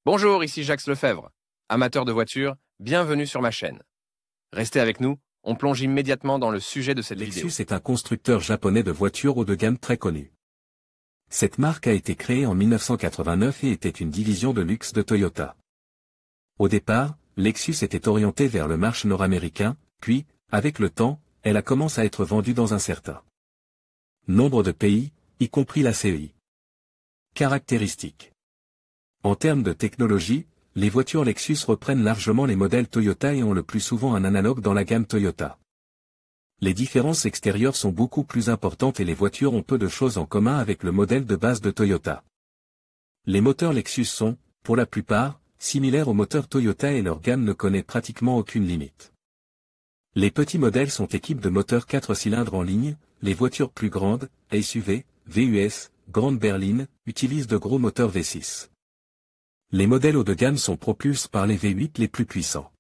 Bonjour, ici Jacques Lefebvre. Amateur de voitures, bienvenue sur ma chaîne. Restez avec nous, on plonge immédiatement dans le sujet de cette vidéo. Lexus est un constructeur japonais de voitures haut de gamme très connu. Cette marque a été créée en 1989 et était une division de luxe de Toyota. Au départ, Lexus était orientée vers le marché nord-américain, puis, avec le temps, elle a commencé à être vendue dans un certain nombre de pays, y compris la CEI. Caractéristiques. En termes de technologie, les voitures Lexus reprennent largement les modèles Toyota et ont le plus souvent un analogue dans la gamme Toyota. Les différences extérieures sont beaucoup plus importantes et les voitures ont peu de choses en commun avec le modèle de base de Toyota. Les moteurs Lexus sont, pour la plupart, similaires aux moteurs Toyota et leur gamme ne connaît pratiquement aucune limite. Les petits modèles sont équipés de moteurs 4 cylindres en ligne, les voitures plus grandes, SUV, VUS, grandes berlines, utilisent de gros moteurs V6. Les modèles haut de gamme sont propulsés par les V8 les plus puissants.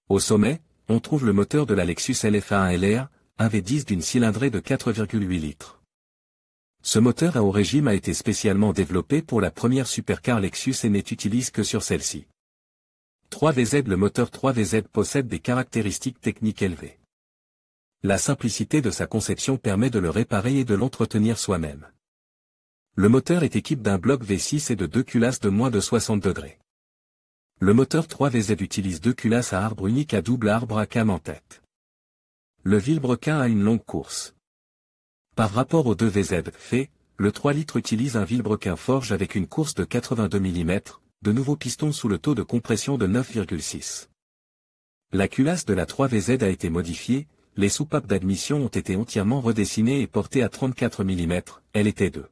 Au sommet, on trouve le moteur de la Lexus LF1 LR, un V10 d'une cylindrée de 4,8 litres. Ce moteur à haut régime a été spécialement développé pour la première supercar Lexus et n'est utilisé que sur celle-ci. 3VZ. Le moteur 3VZ possède des caractéristiques techniques élevées. La simplicité de sa conception permet de le réparer et de l'entretenir soi-même. Le moteur est équipé d'un bloc V6 et de deux culasses de moins de 60 degrés. Le moteur 3VZ utilise deux culasses à arbre unique à double arbre à cam en tête. Le vilebrequin a une longue course. Par rapport aux 2VZ fait, le 3 litres utilise un vilebrequin forge avec une course de 82 mm, de nouveaux pistons sous le taux de compression de 9,6. La culasse de la 3VZ a été modifiée, les soupapes d'admission ont été entièrement redessinées et portées à 34 mm, elle était de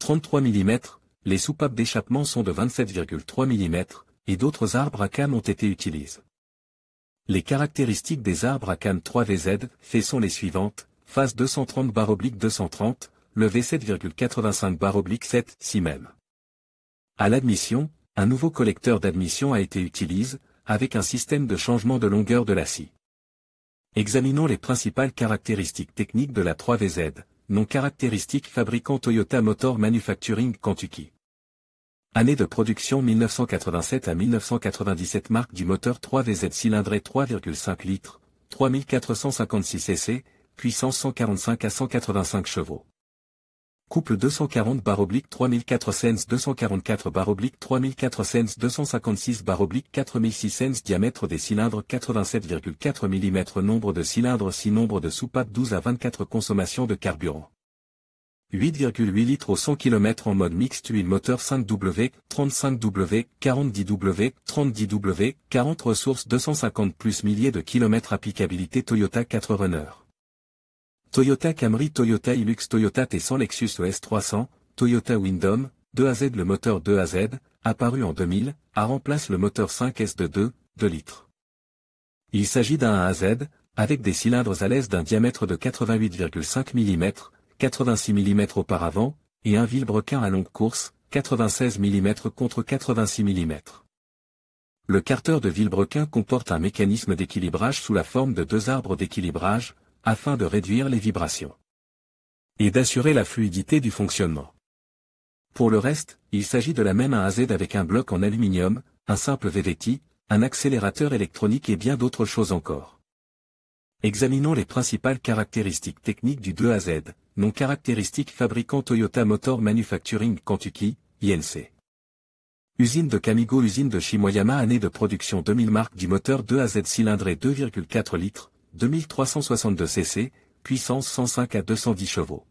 33 mm, les soupapes d'échappement sont de 27,3 mm, et d'autres arbres à cam ont été utilisés. Les caractéristiques des arbres à cam 3VZ fait sont les suivantes: phase 230/230, le V7,85/7, si même. À l'admission, un nouveau collecteur d'admission a été utilisé, avec un système de changement de longueur de la scie. Examinons les principales caractéristiques techniques de la 3VZ, nom caractéristique fabricant Toyota Motor Manufacturing Kentucky. Année de production 1987 à 1997. Marque du moteur 3VZ cylindrée 3,5 litres, 3456 cc, puissance 145 à 185 chevaux. Couple 240/3400 sens 244/3400 sens 256/4006 sens. Diamètre des cylindres 87,4 mm. Nombre de cylindres 6. Nombre de soupapes 12 à 24. Consommation de carburant 8,8 litres au 100 km en mode mixte. Huile moteur 5W, 35W, 4010W, 3010W, 40. Ressources 250 plus milliers de kilomètres. Applicabilité Toyota 4Runner. Toyota Camry, Toyota Hilux, Toyota T100, Lexus ES 300, Toyota Windom, 2AZ. Le moteur 2AZ, apparu en 2000, remplace le moteur 5S de 2 litres. Il s'agit d'un AZ, avec des cylindres à l'aise d'un diamètre de 88,5 mm, 86 mm auparavant, et un vilebrequin à longue course, 96 mm contre 86 mm. Le carter de vilebrequin comporte un mécanisme d'équilibrage sous la forme de deux arbres d'équilibrage, afin de réduire les vibrations et d'assurer la fluidité du fonctionnement. Pour le reste, il s'agit de la même AZ avec un bloc en aluminium, un simple VVT, un accélérateur électronique et bien d'autres choses encore. Examinons les principales caractéristiques techniques du 2AZ, nom caractéristique fabricant Toyota Motor Manufacturing Kentucky, INC. Usine de Kamigo, usine de Shimoyama. Année de production 2000. Marque du moteur 2AZ cylindrée 2,4 litres, 2362 cc, puissance 105 à 210 chevaux.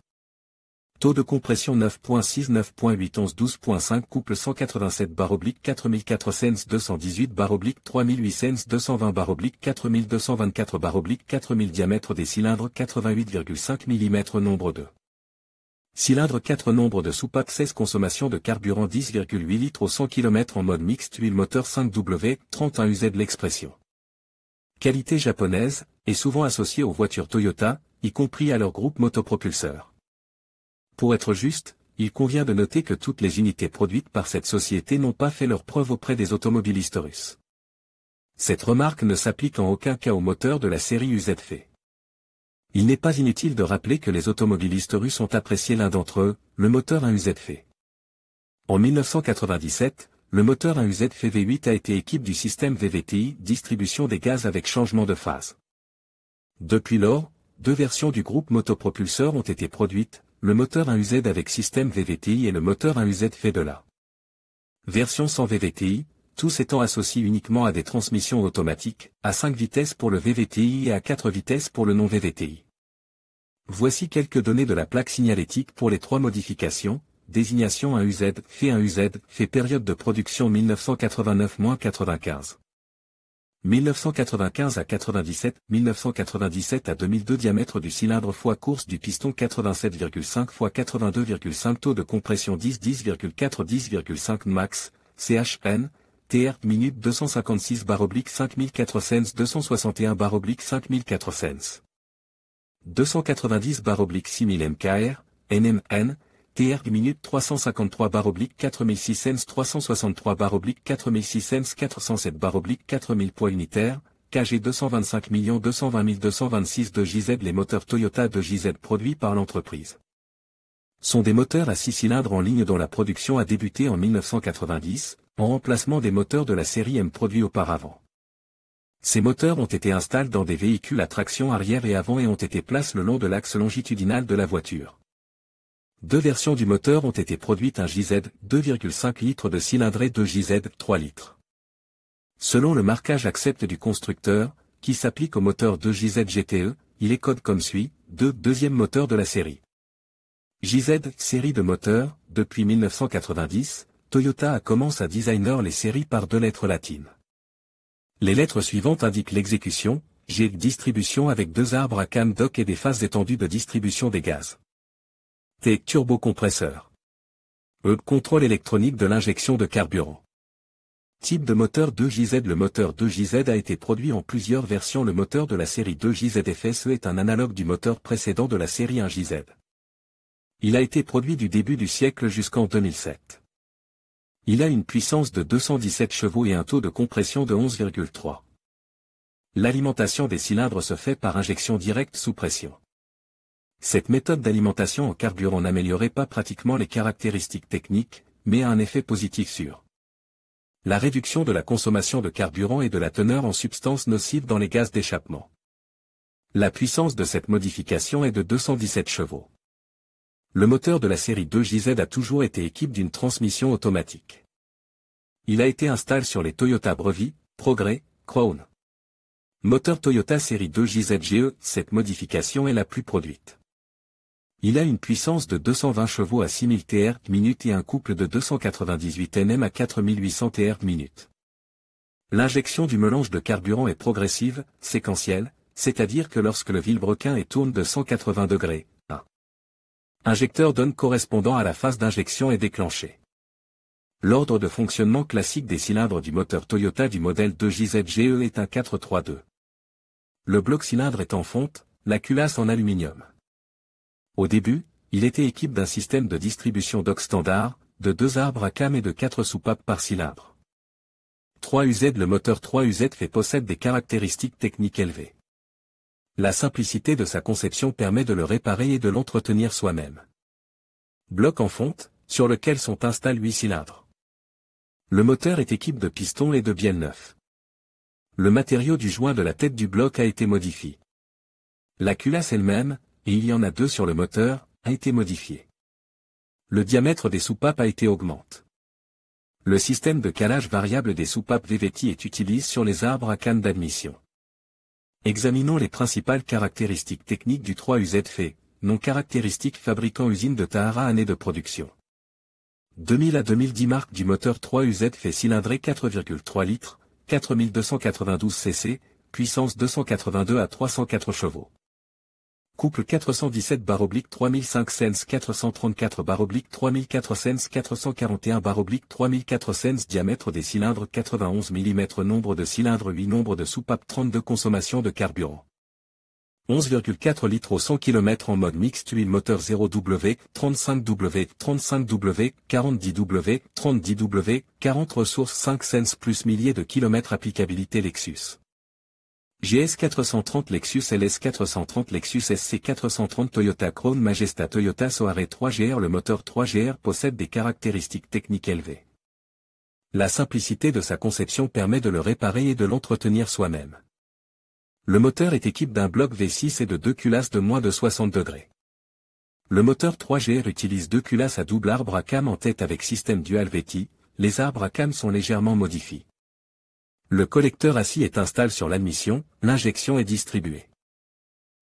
Taux de compression 9.6, 9.8, 11, 12.5. Couple 187/4400 sens 218/3008 sens 220/4224/4000. Diamètre des cylindres 88,5 mm. Nombre de cylindres 4. Nombre de soupapes 16. Consommation de carburant 10,8 litres au 100 km en mode mixte. Huile moteur 5W, 31 UZ. L'expression qualité japonaise est souvent associée aux voitures Toyota, y compris à leur groupe motopropulseur. Pour être juste, il convient de noter que toutes les unités produites par cette société n'ont pas fait leur preuve auprès des automobilistes russes. Cette remarque ne s'applique en aucun cas aux moteurs de la série UZF. Il n'est pas inutile de rappeler que les automobilistes russes ont apprécié l'un d'entre eux, le moteur 1 UZF. En 1997, le moteur 1UZ fait V8 a été équipé du système VVTi, distribution des gaz avec changement de phase. Depuis lors, deux versions du groupe motopropulseur ont été produites, le moteur 1UZ avec système VVTi et le moteur 1UZ fait de la version sans VVTi, tous étant associés uniquement à des transmissions automatiques, à 5 vitesses pour le VVTi et à 4 vitesses pour le non-VVTi. Voici quelques données de la plaque signalétique pour les trois modifications, désignation 1UZ, fait période de production 1989-95. 1995 à 97, 1997 à 2002 diamètre du cylindre fois course du piston 87,5 x 82,5 taux de compression 10,4 10,5 max, CHN, TR minute 256/5400 sens 261/5400 sens. 290/6000 mkr, NMN, TR minute 353/4006 sens 363/4006 sens 407/4000 poids unitaire, KG 225 220 226 de JZ. Les moteurs Toyota de JZ produits par l'entreprise sont des moteurs à 6 cylindres en ligne dont la production a débuté en 1990, en remplacement des moteurs de la série M produits auparavant. Ces moteurs ont été installés dans des véhicules à traction arrière et avant et ont été placés le long de l'axe longitudinal de la voiture. Deux versions du moteur ont été produites, un JZ 2,5 litres de cylindrée, 2 JZ 3 litres. Selon le marquage accepte du constructeur, qui s'applique au moteur 2 JZ GTE, il est code comme suit, deuxième moteur de la série. JZ, série de moteurs, depuis 1990, Toyota commence à designer les séries par deux lettres latines. Les lettres suivantes indiquent l'exécution, G distribution avec deux arbres à cam dock et des phases étendues de distribution des gaz. T turbocompresseur. E contrôle électronique de l'injection de carburant. Type de moteur 2JZ. Le moteur 2JZ a été produit en plusieurs versions. Le moteur de la série 2JZ FSE est un analogue du moteur précédent de la série 1JZ. Il a été produit du début du siècle jusqu'en 2007. Il a une puissance de 217 chevaux et un taux de compression de 11,3. L'alimentation des cylindres se fait par injection directe sous pression. Cette méthode d'alimentation en carburant n'améliorait pas pratiquement les caractéristiques techniques, mais a un effet positif sur la réduction de la consommation de carburant et de la teneur en substances nocives dans les gaz d'échappement. La puissance de cette modification est de 217 chevaux. Le moteur de la série 2JZ a toujours été équipé d'une transmission automatique. Il a été installé sur les Toyota Brevi, Progress, Crown. Moteur Toyota série 2JZ GE, cette modification est la plus produite. Il a une puissance de 220 chevaux à 6000 Tr/minute et un couple de 298 Nm à 4800 Tr/minute. L'injection du mélange de carburant est progressive, séquentielle, c'est-à-dire que lorsque le vilebrequin tourne de 180 degrés, un injecteur donne correspondant à la phase d'injection est déclenché. L'ordre de fonctionnement classique des cylindres du moteur Toyota du modèle 2JZ GE est un 4-3-2. Le bloc cylindre est en fonte, la culasse en aluminium. Au début, il était équipé d'un système de distribution dock standard, de 2 arbres à cam et de 4 soupapes par cylindre. 3UZ. Le moteur 3UZ possède des caractéristiques techniques élevées. La simplicité de sa conception permet de le réparer et de l'entretenir soi-même. Bloc en fonte, sur lequel sont installés 8 cylindres. Le moteur est équipé de pistons et de bielles neufs. Le matériau du joint de la tête du bloc a été modifié. La culasse elle-même, et il y en a 2 sur le moteur, a été modifiée. Le diamètre des soupapes a été augmenté. Le système de calage variable des soupapes VVT est utilisé sur les arbres à canne d'admission. Examinons les principales caractéristiques techniques du 3UZ FE, non caractéristiques fabricant usine de Tahara année de production. 2000 à 2010 marque du moteur 3UZ FE cylindrée 4,3 litres, 4292 cc, puissance 282 à 304 chevaux. Couple 417/3005 sens 434/3004 sens 441/3004 sens diamètre des cylindres 91 mm nombre de cylindres 8 nombre de soupapes 32 consommation de carburant 11,4 litres au 100 km en mode mixte huile moteur 0W, 35W, 35W, 4010W, 3010W, 40 ressources 5 cents plus milliers de kilomètres applicabilité Lexus. GS 430 Lexus LS 430 Lexus SC 430 Toyota Crown Majesta Toyota Soares 3GR. Le moteur 3GR possède des caractéristiques techniques élevées. La simplicité de sa conception permet de le réparer et de l'entretenir soi-même. Le moteur est équipé d'un bloc V6 et de 2 culasses de moins de 60 degrés. Le moteur 3GR utilise 2 culasses à double arbre à cam en tête avec système dual VT, les arbres à cam sont légèrement modifiés. Le collecteur à scie est installé sur l'admission, l'injection est distribuée.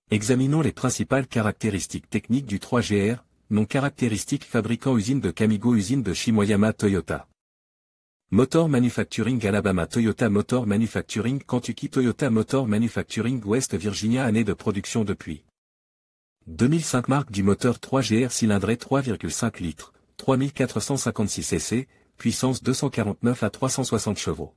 Examinons les principales caractéristiques techniques du 3GR, non caractéristiques fabricant usine de Kamigo usine de Shimoyama Toyota. Motor Manufacturing Alabama Toyota Motor Manufacturing Kentucky Toyota Motor Manufacturing West Virginia année de production depuis 2005 marque du moteur 3GR cylindré 3,5 litres, 3456 cc, puissance 249 à 360 chevaux.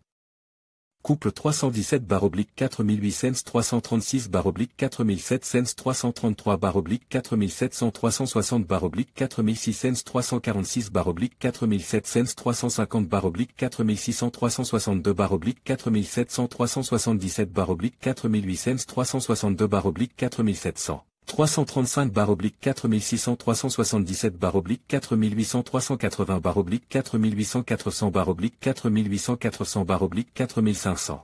Couple 317/4008 sens 336/4007 sens 333/4700 360/4006 sens 346/4007 sens 350/4600 362/4700 377/4008 sens 362/4700 335/4600 377/4800 380/4800 400/4800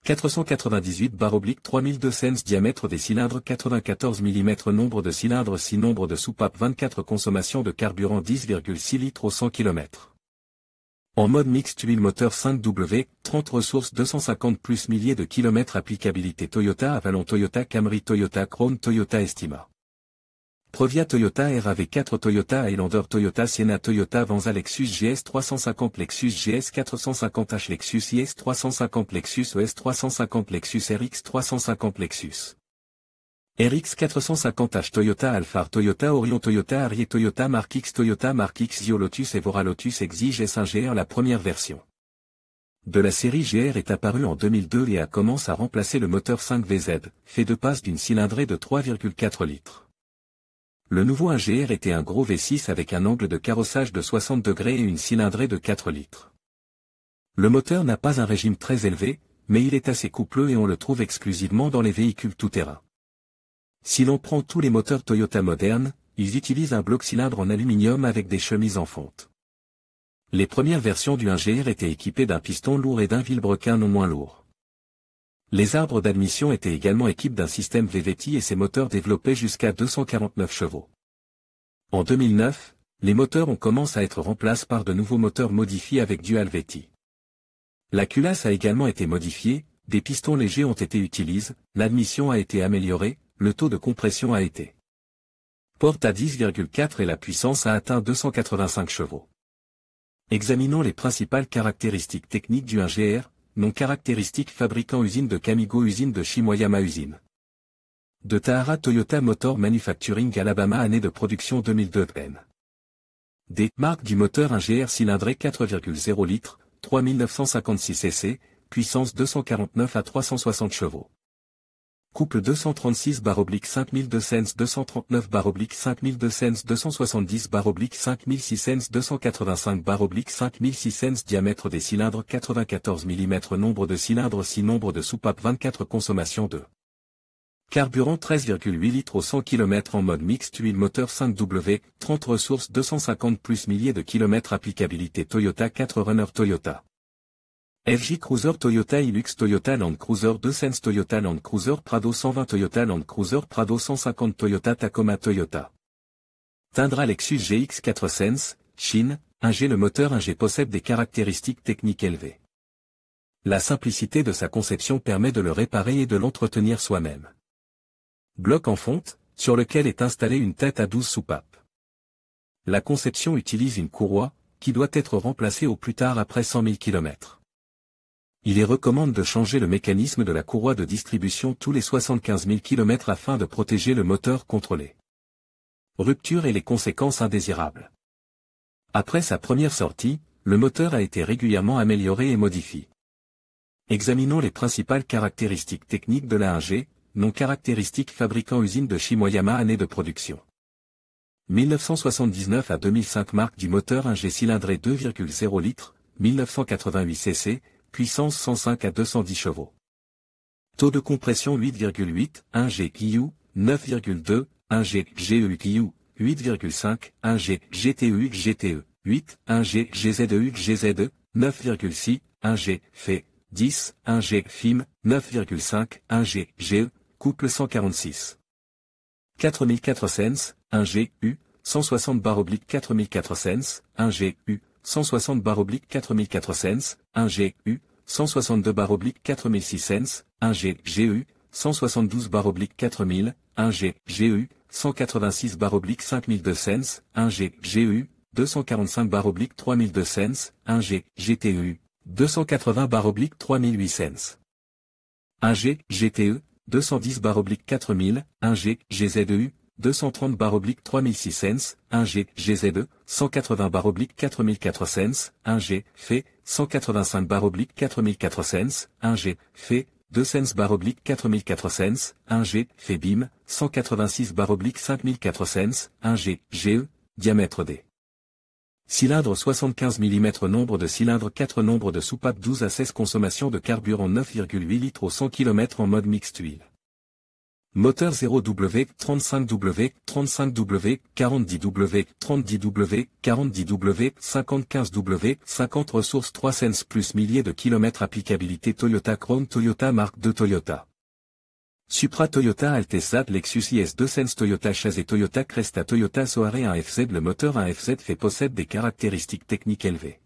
498/3200 sens diamètre des cylindres 94 mm nombre de cylindres 6 nombre de soupapes 24 consommation de carburant 10,6 litres au 100 km. En mode mixte huile moteur 5W, 30 ressources 250 plus milliers de kilomètres applicabilité Toyota Avalon Toyota Camry Toyota Crown Toyota Estima. Previa Toyota RAV4 Toyota Highlander Toyota Sienna Toyota Venza Lexus GS 350 Lexus GS 450H Lexus IS 350 Lexus ES 350 Lexus RX 350 Lexus RX 450H Toyota Alphard Toyota Orion Toyota Harrier Toyota Mark X Toyota Mark X Zio Lotus Evora Lotus Exige S1 GR. La première version de la série GR est apparue en 2002 et a commencé à remplacer le moteur 5VZ, fait de passe d'une cylindrée de 3,4 litres. Le nouveau 1GR était un gros V6 avec un angle de carrossage de 60 degrés et une cylindrée de 4 litres. Le moteur n'a pas un régime très élevé, mais il est assez coupleux et on le trouve exclusivement dans les véhicules tout-terrain. Si l'on prend tous les moteurs Toyota modernes, ils utilisent un bloc cylindre en aluminium avec des chemises en fonte. Les premières versions du 1GR étaient équipées d'un piston lourd et d'un vilebrequin non moins lourd. Les arbres d'admission étaient également équipés d'un système VVT et ces moteurs développaient jusqu'à 249 chevaux. En 2009, les moteurs ont commencé à être remplacés par de nouveaux moteurs modifiés avec dual VT. La culasse a également été modifiée, des pistons légers ont été utilisés, l'admission a été améliorée, le taux de compression a été porte à 10,4 et la puissance a atteint 285 chevaux. Examinons les principales caractéristiques techniques du 1GR, non caractéristiques fabricant usine de Kamigo usine de Shimoyama usine de Tahara Toyota Motor Manufacturing Alabama année de production 2002 N. D. Marque du moteur 1GR cylindré 4,0 litres, 3956 cc, puissance 249 à 360 chevaux. Couple 236/5200 sens 239/5200 sens 270/5006 sens 285/5006 sens diamètre des cylindres 94 mm nombre de cylindres 6 nombre de soupapes 24 consommation de carburant 13,8 litres au 100 km en mode mixte huile moteur 5W, 30 ressources 250 plus milliers de kilomètres applicabilité Toyota 4Runner Toyota FJ Cruiser Toyota Hilux Toyota Land Cruiser 2 Sens Toyota Land Cruiser Prado 120 Toyota Land Cruiser Prado 150 Toyota Tacoma Toyota Tundra Lexus GX 4 Sens, Chine, 1G. Le moteur 1G possède des caractéristiques techniques élevées. La simplicité de sa conception permet de le réparer et de l'entretenir soi-même. Bloc en fonte, sur lequel est installée une tête à 12 soupapes. La conception utilise une courroie, qui doit être remplacée au plus tard après 100 000 km. Il est recommande de changer le mécanisme de la courroie de distribution tous les 75 000 km afin de protéger le moteur contre les ruptures et les conséquences indésirables. Après sa première sortie, le moteur a été régulièrement amélioré et modifié. Examinons les principales caractéristiques techniques de la 1G, non caractéristiques fabricant usine de Shimoyama année de production. 1979 à 2005 marque du moteur 1G cylindré 2,0 litres, 1988 cc, puissance 105 à 210 chevaux. Taux de compression 8,8, 1G KIU, 9,2, 1G GEU KIU, 8,5, 1G GTEU GTE, 8, 1G GZEU GZE, 9,6, 1G, fait, 10, 1G, FIM, 9,5, 1G, GE, couple 146. 4004 cents, 1G, U, 160/4400 cents, 1G, U, 160/4400 cents, 1G, U, 162/4006 cents, 1G, GU, 172/4000, 1G, GU, 186/5200 cents, 1G, GU, 245/3002 cents, 1G, GTU, 280/3008 cents. 1G, GTE, 210/4000, 1G, GZEU, 230/3006 cents, 1G, GZE, 180/4004 cents, 1G, FE, 185/4004 cents, 1G, FE, 2 cents/4004 cents, 1G, FEBIM, 186/5004 cents, 1G, GE, diamètre D. Cylindre 75 mm. Nombre de cylindres 4. Nombre de soupapes 12 à 16. Consommation de carburant 9,8 litres au 100 km en mode mixte huile. Moteur 0W, 35W, 35W, 4010W, 3010W, 4010W, 5015W, 50 ressources 3 cents plus milliers de kilomètres. Applicabilité Toyota Crown, Toyota Mark II, Toyota Supra, Toyota Altezza, Lexus IS 2 cents, Toyota Chaise et Toyota Cresta, Toyota Soare 1FZ. Le moteur 1FZ fait possède des caractéristiques techniques élevées.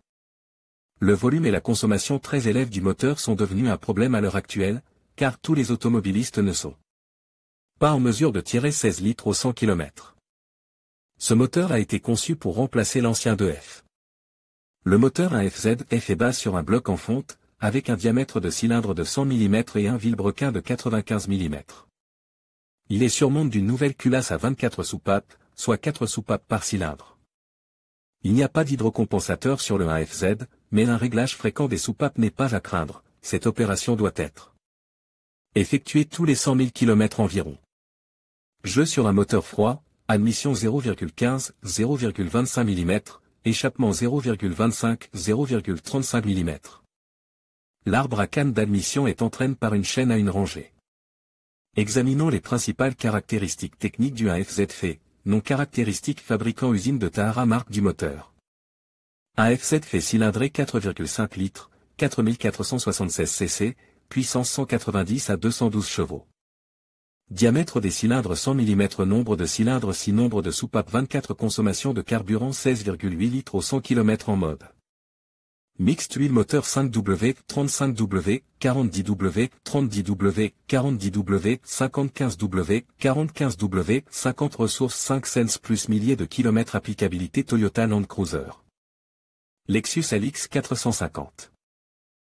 Le volume et la consommation très élève du moteur sont devenus un problème à l'heure actuelle, car tous les automobilistes ne sont pas en mesure de tirer 16 litres au 100 km. Ce moteur a été conçu pour remplacer l'ancien 2F. Le moteur 1FZ F est bas sur un bloc en fonte, avec un diamètre de cylindre de 100 mm et un vilebrequin de 95 mm. Il est surmonte d'une nouvelle culasse à 24 soupapes, soit 4 soupapes par cylindre. Il n'y a pas d'hydrocompensateur sur le 1FZ, mais un réglage fréquent des soupapes n'est pas à craindre. Cette opération doit être effectuée tous les 100 000 km environ. Jeu sur un moteur froid, admission 0,15, 0,25 mm, échappement 0,25, 0,35 mm. L'arbre à canne d'admission est entraîné par une chaîne à une rangée. Examinons les principales caractéristiques techniques du 1FZ fait, non caractéristiques fabricant usine de Tahara marque du moteur. 1FZ fait cylindrée 4,5 litres, 4476 cc, puissance 190 à 212 chevaux. Diamètre des cylindres 100 mm. Nombre de cylindres 6. Nombre de soupapes 24. Consommation de carburant 16,8 litres au 100 km en mode mixte huile. Moteur 5W, 35W, 4010W, 3010W, 4010W, 5015W, 4015W, 50 ressources 5 cents plus milliers de kilomètres. Applicabilité Toyota Land Cruiser. Lexus LX 450.